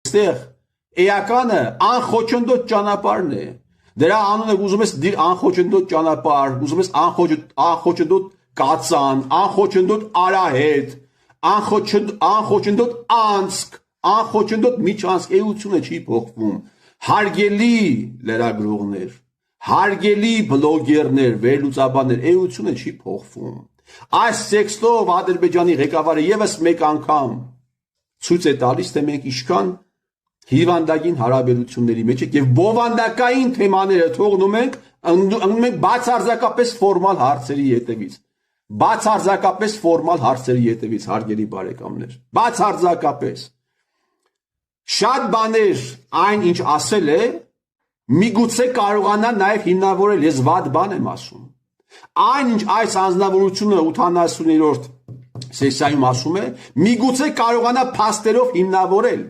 Այստեղ էականը անխոչնդոտ ճանապարհն է։ Դրա անունը ուզում ես դիր անխոչնդոտ ճանապարհ, ուզում ես անխոչնդոտ կացան, անխոչնդոտ արահետ, անխոչնդոտ անցք, անխոչնդոտ միջանցք, էությունը չի փոխվում։ Հարգելի լրագրողներ, հարգելի բլոգերներ, վերլուծաբաններ, էությունը չի փոխվում։ Այս տեքստով Ադրբեջանի ղեկավարը եւս մեկ անգամ ցույց է տալիս, թե մենք ինչքան հիվանդագին հարաբերությունների մեջ ենք եւ բովանդակային թեմաները թողնում ենք բացարձակապես ֆորմալ հարցերի ետևից։ Բացարձակապես ֆորմալ հարցերի ետևից, հարգելի բարեկամներ, բացարձակապես։ Շատ բաներ այն ինչ ասել է, միգուցե կարողանա նաև հիմնավորել, ես վատ բան եմ ասում։ Այն ինչ այս անձնավորությունը 80-րդ սեսիայում ասում է, միգուցե կարողանա փաստերով հիմնավորել,